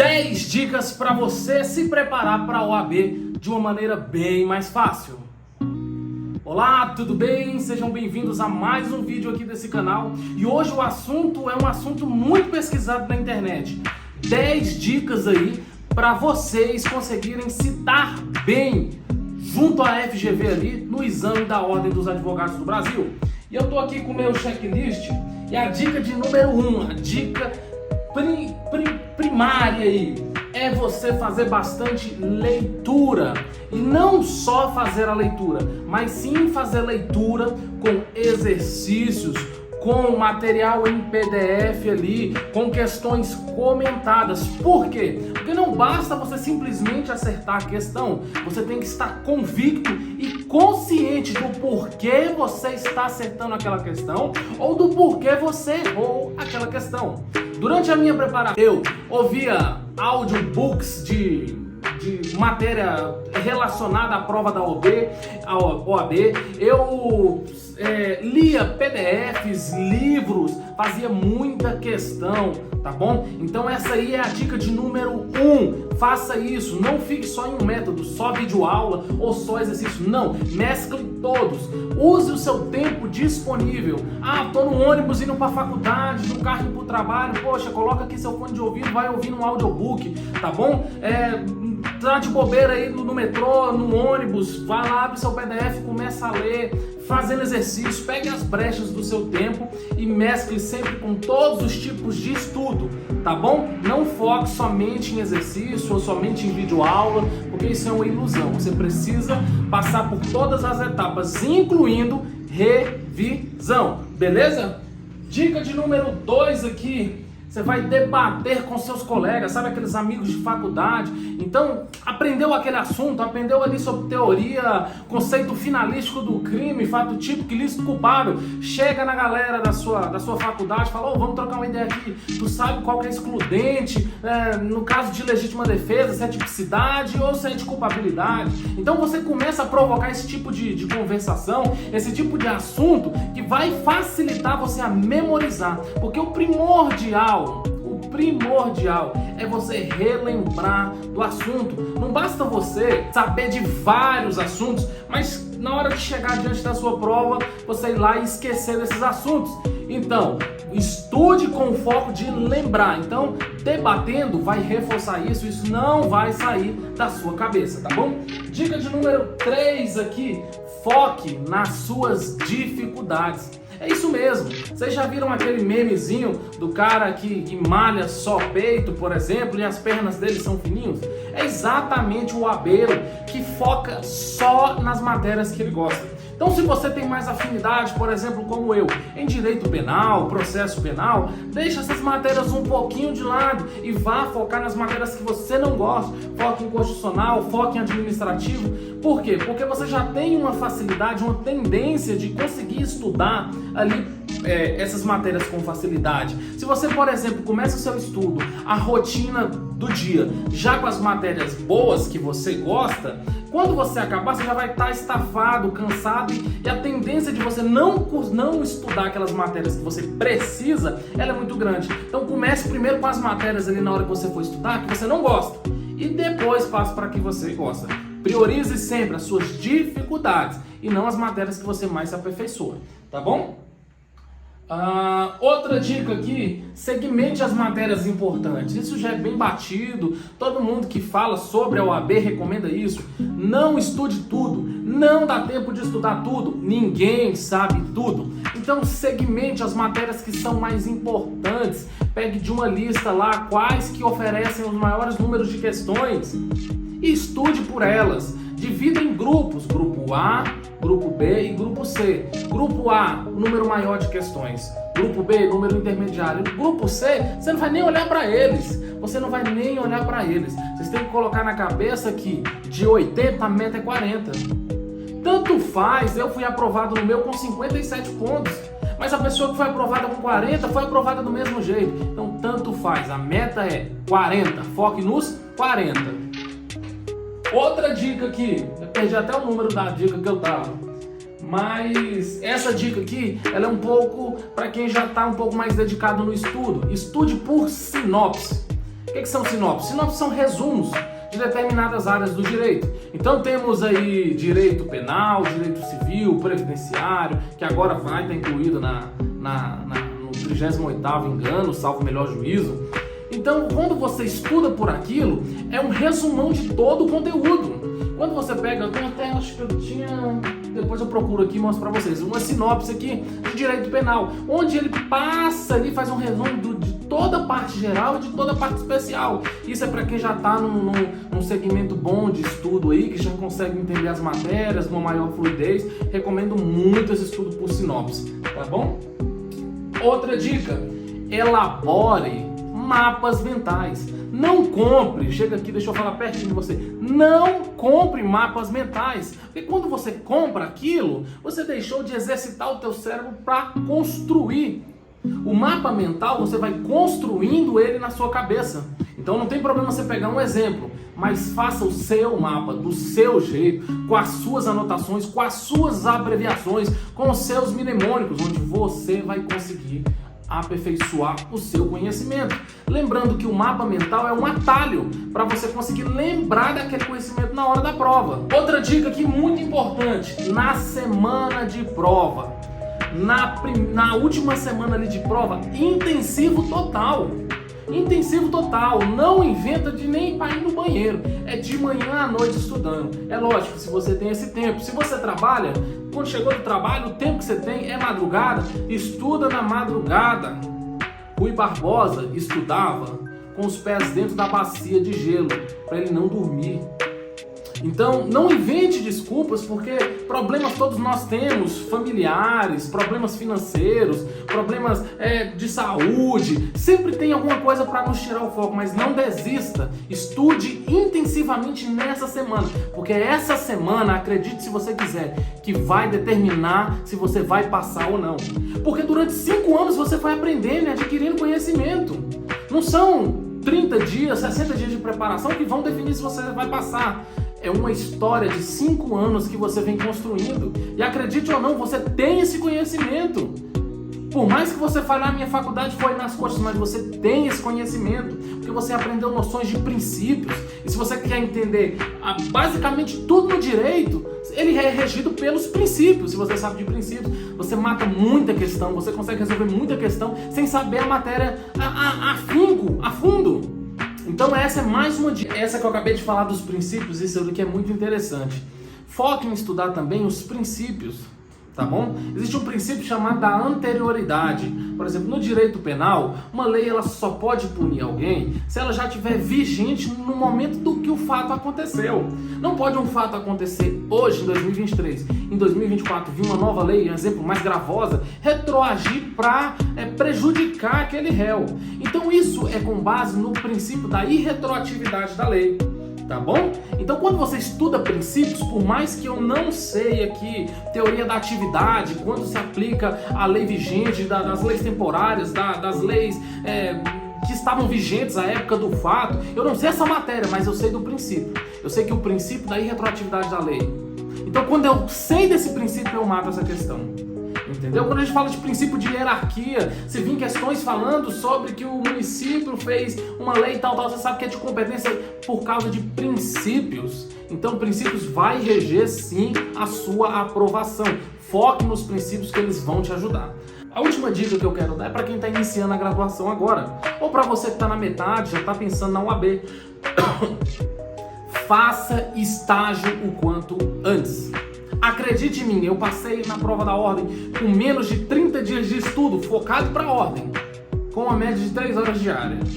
10 dicas para você se preparar para a OAB de uma maneira bem mais fácil. Olá, tudo bem? Sejam bem-vindos a mais um vídeo aqui desse canal. E hoje o assunto é um assunto muito pesquisado na internet. 10 dicas aí para vocês conseguirem se dar bem junto à FGV ali no exame da Ordem dos Advogados do Brasil. E eu tô aqui com o meu checklist e a dica de número 1, a dica primária aí, é você fazer bastante leitura. E não só fazer a leitura, mas sim fazer leitura com exercícios, com material em PDF ali, com questões comentadas. Por quê? Porque não basta você simplesmente acertar a questão, você tem que estar convicto e consciente do porquê você está acertando aquela questão ou do porquê você errou aquela questão. Durante a minha preparação, eu ouvia audiobooks de matéria relacionada à prova da OAB, eu lia PDFs, livros, fazia muita questão, tá bom? Então essa aí é a dica de número 1, faça isso, não fique só em um método, só videoaula ou só exercício, não, mescle todos, use o seu tempo disponível. Tô no ônibus indo para a faculdade, no carro indo para o trabalho, poxa, coloca aqui seu fone de ouvido, vai ouvindo um audiobook, tá bom? Tá de bobeira aí no metrô, no ônibus, vai lá, abre seu PDF, começa a ler, fazendo exercício, pegue as brechas do seu tempo e mescle sempre com todos os tipos de estudo, tá bom? Não foque somente em exercício ou somente em videoaula, porque isso é uma ilusão. Você precisa passar por todas as etapas, incluindo revisão, beleza? Dica de número 2 aqui. Você vai debater com seus colegas, sabe, aqueles amigos de faculdade. Então, aprendeu aquele assunto, aprendeu ali sobre teoria, conceito finalístico do crime, fato típico, ilícito, culpável. Chega na galera da sua faculdade, fala, vamos trocar uma ideia aqui. Tu sabe qual que é excludente, no caso de legítima defesa, se é tipicidade ou se é de culpabilidade. Então você começa a provocar esse tipo de conversação, esse tipo de assunto que vai facilitar você a memorizar. Porque o primordial é você relembrar do assunto. Não basta você saber de vários assuntos, mas na hora de chegar diante da sua prova, você ir lá e esquecer desses assuntos. Então, estude com o foco de lembrar. Então, debatendo vai reforçar isso, isso não vai sair da sua cabeça, tá bom? Dica de número 3 aqui, foque nas suas dificuldades. É isso mesmo, vocês já viram aquele memezinho do cara que malha só peito, por exemplo, e as pernas dele são fininhos? É exatamente o OABeiro que foca só nas matérias que ele gosta. Então, se você tem mais afinidade, por exemplo, como eu, em direito penal, processo penal, deixa essas matérias um pouquinho de lado e vá focar nas matérias que você não gosta. Foque em constitucional, foque em administrativo. Por quê? Porque você já tem uma facilidade, uma tendência de conseguir estudar ali essas matérias com facilidade. Se você, por exemplo, começa o seu estudo, a rotina do dia, já com as matérias boas que você gosta, quando você acabar, você já vai estar estafado, cansado, e a tendência de você não estudar aquelas matérias que você precisa, ela é muito grande. Então comece primeiro com as matérias ali na hora que você for estudar, que você não gosta, e depois passe para que você gosta. Priorize sempre as suas dificuldades e não as matérias que você mais se aperfeiçoa, tá bom? Outra dica aqui, segmente as matérias importantes. Isso já é bem batido, todo mundo que fala sobre a OAB recomenda isso. Não estude tudo, não dá tempo de estudar tudo, ninguém sabe tudo. Então segmente as matérias que são mais importantes, pegue de uma lista lá quais que oferecem os maiores números de questões e estude por elas. Divida em grupos, grupo A, grupo B e grupo C. Grupo A, o número maior de questões. Grupo B, número intermediário. Grupo C, você não vai nem olhar para eles. Vocês têm que colocar na cabeça que de 80 a meta é 40. Tanto faz, eu fui aprovado no meu com 57 pontos. Mas a pessoa que foi aprovada com 40 foi aprovada do mesmo jeito. Então tanto faz, a meta é 40. Foque nos 40. Outra dica aqui, eu perdi até o número da dica que eu tava, mas essa dica aqui, ela é um pouco para quem já está um pouco mais dedicado no estudo. Estude por sinopse. O que são sinopses? Sinopses são resumos de determinadas áreas do direito. Então temos aí direito penal, direito civil, previdenciário, que agora vai estar incluído no 38º engano, salvo melhor juízo. Então, quando você estuda por aquilo, é um resumão de todo o conteúdo. Quando você pega, eu tenho até, acho que eu tinha, depois eu procuro aqui e mostro para vocês, uma sinopse aqui de direito penal, onde ele passa ali, faz um resumo de toda a parte geral e de toda a parte especial. Isso é para quem já está num segmento bom de estudo aí, que já consegue entender as matérias com maior fluidez. Recomendo muito esse estudo por sinopse, tá bom? Outra dica, elabore mapas mentais. Não compre, chega aqui, deixa eu falar pertinho de você, não compre mapas mentais, porque quando você compra aquilo, você deixou de exercitar o teu cérebro para construir. O mapa mental, você vai construindo ele na sua cabeça. Então não tem problema você pegar um exemplo, mas faça o seu mapa do seu jeito, com as suas anotações, com as suas abreviações, com os seus mnemônicos, onde você vai conseguir aperfeiçoar o seu conhecimento. Lembrando que o mapa mental é um atalho para você conseguir lembrar daquele conhecimento na hora da prova. Outra dica aqui muito importante, na semana de prova, na última semana ali de prova, intensivo total. Intensivo total, não inventa de nem para ir no banheiro, é de manhã à noite estudando. É lógico, se você tem esse tempo, se você trabalha, quando chegou do trabalho, o tempo que você tem é madrugada, estuda na madrugada. Rui Barbosa estudava com os pés dentro da bacia de gelo, para ele não dormir. Então, não invente desculpas, porque problemas todos nós temos, familiares, problemas financeiros, problemas de saúde, sempre tem alguma coisa para nos tirar o foco, mas não desista, estude intensivamente nessa semana, porque essa semana, acredite se você quiser, que vai determinar se você vai passar ou não, porque durante 5 anos você vai aprendendo e adquirindo conhecimento, não são 30 dias, 60 dias de preparação que vão definir se você vai passar. É uma história de 5 anos que você vem construindo. E acredite ou não, você tem esse conhecimento. Por mais que você fale, minha faculdade foi nas costas, mas você tem esse conhecimento. Porque você aprendeu noções de princípios. E se você quer entender basicamente tudo no direito, ele é regido pelos princípios. Se você sabe de princípios, você mata muita questão. Você consegue resolver muita questão sem saber a matéria a fundo. Então essa é mais uma dica. Essa que eu acabei de falar dos princípios, isso aqui é muito interessante. Foque em estudar também os princípios, tá bom? Existe um princípio chamado da anterioridade. Por exemplo, no direito penal, uma lei ela só pode punir alguém se ela já estiver vigente no momento do que o fato aconteceu. Não pode um fato acontecer hoje, em 2023, em 2024, vir uma nova lei, um exemplo mais gravosa, retroagir para prejudicar aquele réu. Então isso é com base no princípio da irretroatividade da lei. Tá bom? Então quando você estuda princípios, por mais que eu não sei aqui teoria da atividade, quando se aplica a lei vigente, das leis temporárias, das leis que estavam vigentes à época do fato, eu não sei essa matéria, mas eu sei do princípio. Eu sei que o princípio da irretroatividade da lei. Então quando eu sei desse princípio, eu mato essa questão. Entendeu? Quando a gente fala de princípio de hierarquia, se vir questões falando sobre que o município fez uma lei e tal, você sabe que é de competência por causa de princípios. Então, princípios vai reger sim a sua aprovação. Foque nos princípios que eles vão te ajudar. A última dica que eu quero dar é para quem está iniciando a graduação agora, ou para você que está na metade, já está pensando na UAB. Faça estágio o quanto antes. Acredite em mim, eu passei na prova da ordem com menos de 30 dias de estudo focado para a ordem, com uma média de 3 horas diárias.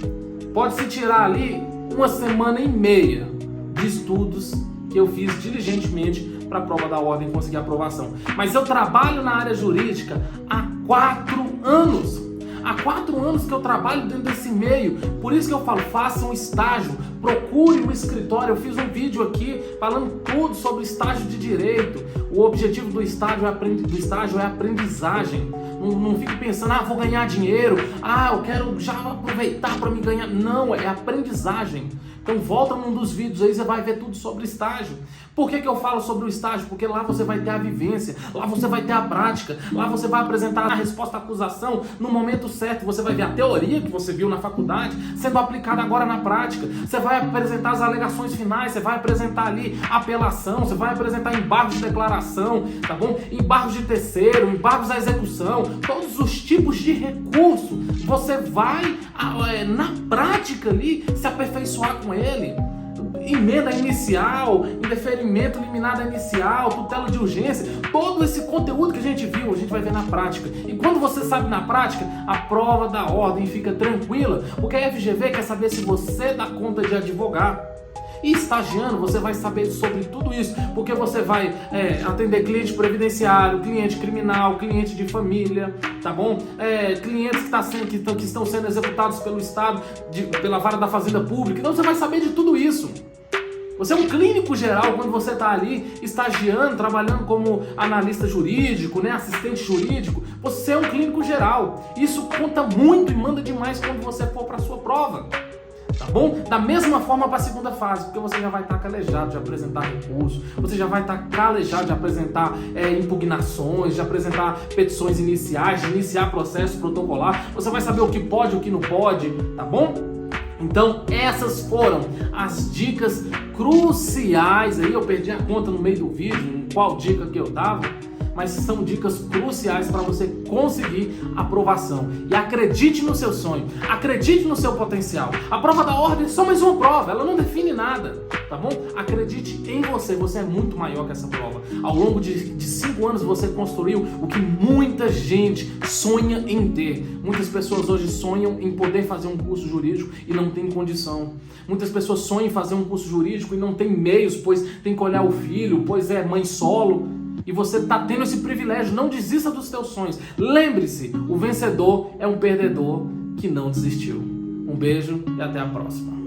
Pode-se tirar ali 1 semana e meia de estudos que eu fiz diligentemente para a prova da ordem conseguir aprovação. Mas eu trabalho na área jurídica há 4 anos. Há 4 anos que eu trabalho dentro desse meio, por isso que eu falo, faça um estágio, procure um escritório. Eu fiz um vídeo aqui falando tudo sobre estágio de direito. O objetivo do estágio é aprendizagem. Não fique pensando, vou ganhar dinheiro, eu quero já aproveitar para me ganhar. Não, é aprendizagem. Então volta num dos vídeos aí, você vai ver tudo sobre estágio. Por que eu falo sobre o estágio? Porque lá você vai ter a vivência, lá você vai ter a prática, lá você vai apresentar a resposta à acusação no momento certo, você vai ver a teoria que você viu na faculdade sendo aplicada agora na prática, você vai apresentar as alegações finais, você vai apresentar ali a apelação, você vai apresentar embargos de declaração, tá bom? Embargos de terceiro, embargos à execução, todos os tipos de recurso, você vai na prática ali se aperfeiçoar com ele. Emenda inicial, indeferimento liminar inicial, tutela de urgência, todo esse conteúdo que a gente viu, a gente vai ver na prática. E quando você sabe na prática, a prova da ordem fica tranquila, porque a FGV quer saber se você dá conta de advogar. E estagiando, você vai saber sobre tudo isso, porque você vai atender cliente previdenciário, cliente criminal, cliente de família, tá bom? Clientes que estão sendo executados pelo Estado, pela vara da Fazenda Pública, então você vai saber de tudo isso. Você é um clínico geral quando você está ali estagiando, trabalhando como analista jurídico, né, assistente jurídico. Você é um clínico geral. Isso conta muito e manda demais quando você for para a sua prova. Tá bom? Da mesma forma para a segunda fase, porque você já vai estar calejado de apresentar recurso, você já vai estar calejado de apresentar impugnações, de apresentar petições iniciais, de iniciar processo protocolar, você vai saber o que pode e o que não pode, tá bom? Então essas foram as dicas cruciais, aí eu perdi a conta no meio do vídeo, em qual dica que eu dava, mas são dicas cruciais para você conseguir aprovação. E acredite no seu sonho, acredite no seu potencial. A prova da ordem é só mais uma prova, ela não define nada, tá bom? Acredite em você, você é muito maior que essa prova. Ao longo de 5 anos você construiu o que muita gente sonha em ter. Muitas pessoas hoje sonham em poder fazer um curso jurídico e não tem condição. Muitas pessoas sonham em fazer um curso jurídico e não tem meios, pois tem que olhar o filho, pois é mãe solo. E você está tendo esse privilégio, não desista dos teus sonhos. Lembre-se, o vencedor é um perdedor que não desistiu. Um beijo e até a próxima.